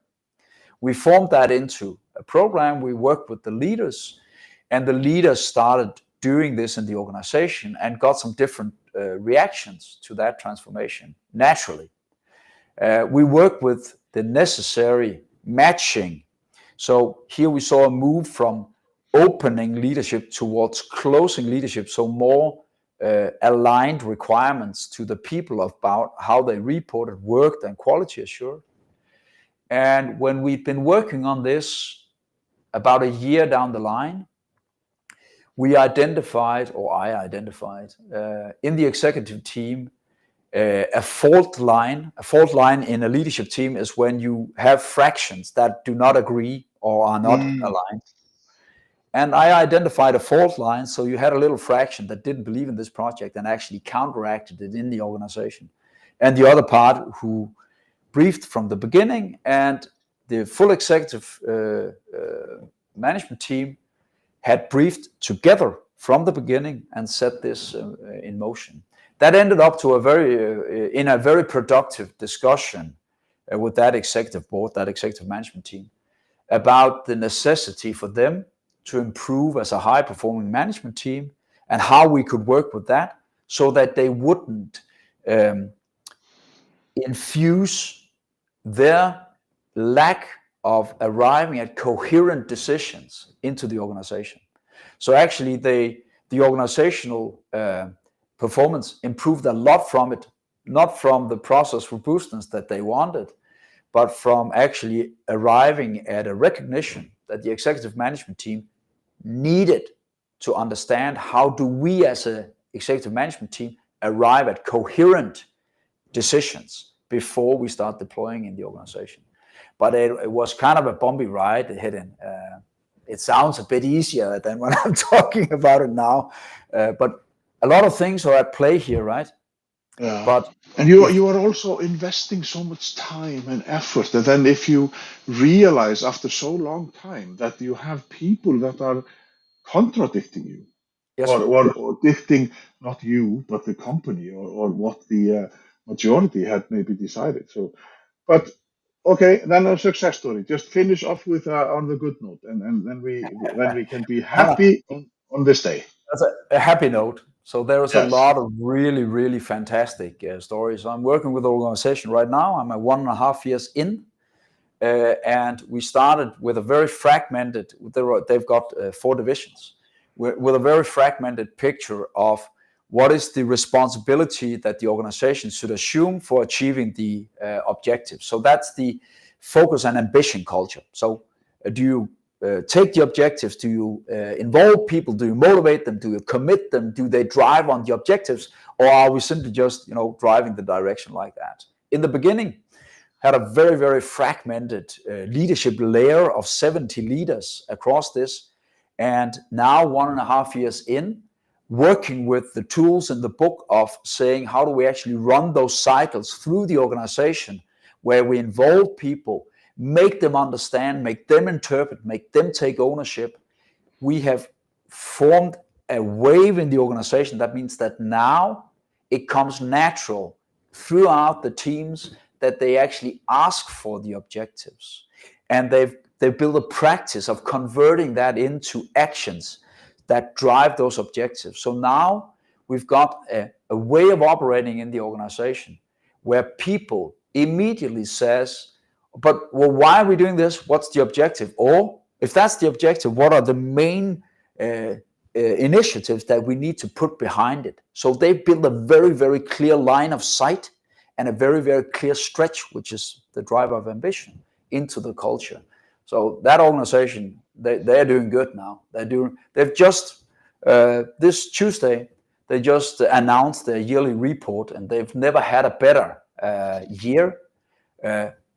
We formed that into a program. We worked with the leaders, and the leaders started doing this in the organization and got some different reactions to that transformation naturally. We worked with the necessary matching. So here we saw a move from opening leadership towards closing leadership, so more aligned requirements to the people about how they reported, worked, and quality assured. And when we've been working on this about a year down the line, we identified, or I identified, in the executive team, a fault line. A fault line in a leadership team is when you have fractions that do not agree or are not aligned. And I identified a fault line. So you had a little fraction that didn't believe in this project and actually counteracted it in the organization. And the other part who briefed from the beginning, and the full executive management team had briefed together from the beginning and set this in motion. That ended up to a very productive discussion with that executive board, that executive management team, about the necessity for them to improve as a high-performing management team, and how we could work with that so that they wouldn't infuse their lack of arriving at coherent decisions into the organization. So actually the organizational performance improved a lot from it, not from the process robustness that they wanted, but from actually arriving at a recognition that the executive management team needed to understand, how do we as an executive management team arrive at coherent decisions before we start deploying in the organization. But it was kind of a bumpy ride hitting. It sounds a bit easier than when I'm talking about it now, but a lot of things are at play here, right? Yeah. But and you are also investing so much time and effort, and then if you realize after so long time that you have people that are contradicting you, yes, or dictating, not you but the company, or what the majority had maybe decided. So, but okay, then a success story. Just finish off with on the good note, and then we can be happy on this day. that's a happy note. So there is a Yes. lot of really fantastic stories. I'm working with an organization right now. I'm at 1.5 years in, and we started with a very fragmented. They've got 4 divisions, with a very fragmented picture of what is the responsibility that the organization should assume for achieving the objectives. So that's the focus and ambition culture. So do you take the objectives? Do you involve people? Do you motivate them? Do you commit them? Do they drive on the objectives? Or are we simply just driving the direction like that? In the beginning, had a very fragmented leadership layer of 70 leaders across this. And now 1.5 years in, working with the tools in the book of saying, how do we actually run those cycles through the organization, where we involve people, make them understand, make them interpret, make them take ownership. We have formed a wave in the organization. That means that now it comes natural throughout the teams that they actually ask for the objectives. And they've built a practice of converting that into actions that drive those objectives. So now we've got a way of operating in the organization where people immediately says, but well, why are we doing this? What's the objective? Or if that's the objective, what are the main initiatives that we need to put behind it? So they build a very clear line of sight and a very clear stretch, which is the driver of ambition into the culture. So that organization, they're doing good now. They've just this Tuesday they just announced their yearly report, and they've never had a better year.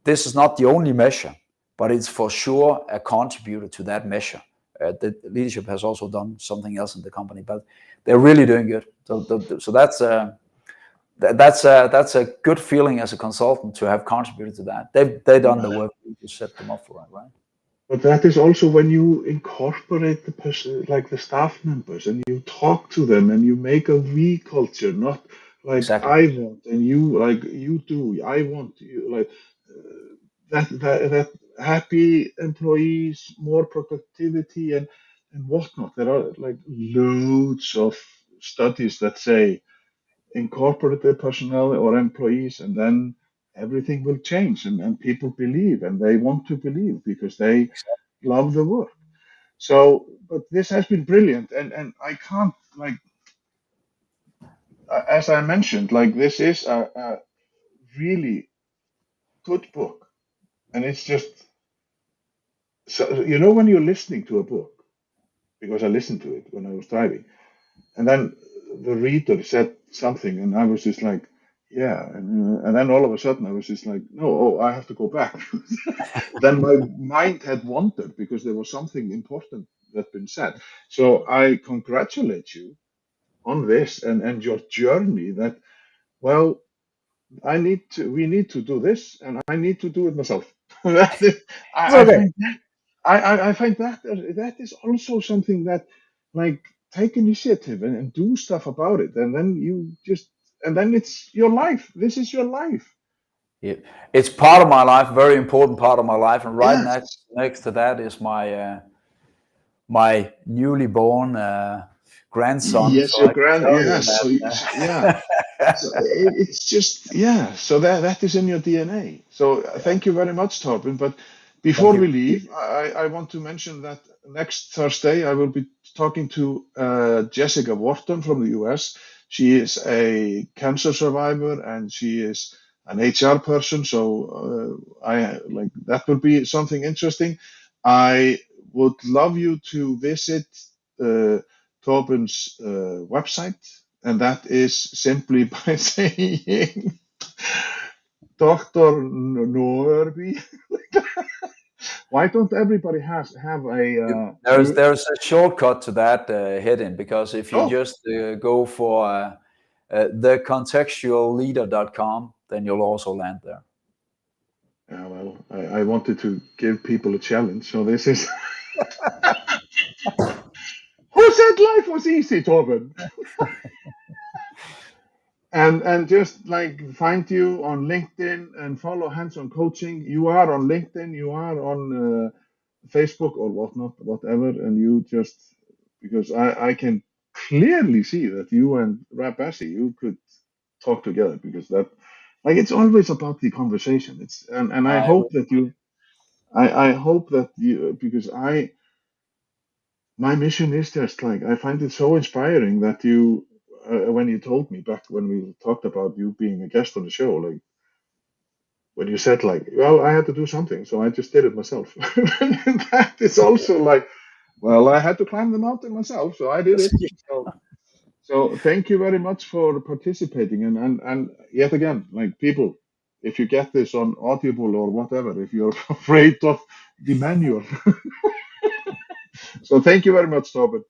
This is not the only measure, but it's for sure a contributor to that measure. The leadership has also done something else in the company, but they're really doing good. So that's a good feeling as a consultant to have contributed to that. They've done the work to set them up for it, right? But that is also when you incorporate the person, like the staff members, and you talk to them, and you make a we culture, not like Exactly. I want and you like you do. I want you like that happy employees, more productivity, and whatnot. There are like loads of studies that say incorporate the personnel or employees, and then everything will change, and people believe, and they want to believe because they love the work. So, but this has been brilliant, and I can't like as I mentioned, like this is a really good book, and it's just so when you're listening to a book, because I listened to it when I was driving, and then the reader said something, and I was just like, yeah, and then all of a sudden I was just like, no, oh, I have to go back. Then my mind had wandered because there was something important that been said. So I congratulate you on this and your journey. That well, we need to do this, and I need to do it myself. That is, It's I okay. find I find that that is also something that like take initiative and do stuff about it, and then and then it's your life. This is your life. Yeah. It's part of my life, very important part of my life, and right Yes, next to that is my newly born grandson. yes, So your I can grand. tell you Yes, yeah. that. So it's just yeah. So that is in your DNA. So thank you very much, Torben. But Thank before we you. leave, I want to mention that next Thursday I will be talking to Jessica Wharton from the US. She is a cancer survivor and she is an HR person. So I like that will be something interesting. I would love you to visit Torben's website, and that is simply by saying Dr. Nörby. Why don't everybody have a There's a shortcut to that heading, because if you oh just go for thecontextualleader.com, then you'll also land there. yeah, well I wanted to give people a challenge, so this is who said life was easy, Torben? And just like find you on LinkedIn and follow hands-on coaching. You are on LinkedIn, you are on Facebook or whatnot, whatever, and you just because I can clearly see that you and Rabassi, you could talk together because that like it's always about the conversation. It's and I I hope that you I hope that you because I my mission is just like I find it so inspiring that you when you told me back when we talked about you being a guest on the show, like when you said like, well, I had to do something, so I just did it myself. That is also like, well, I had to climb the mountain myself, so I did it. So thank you very much for participating, and yet again, like people, if you get this on Audible or whatever, if you're afraid of the manual, so thank you very much, Torben.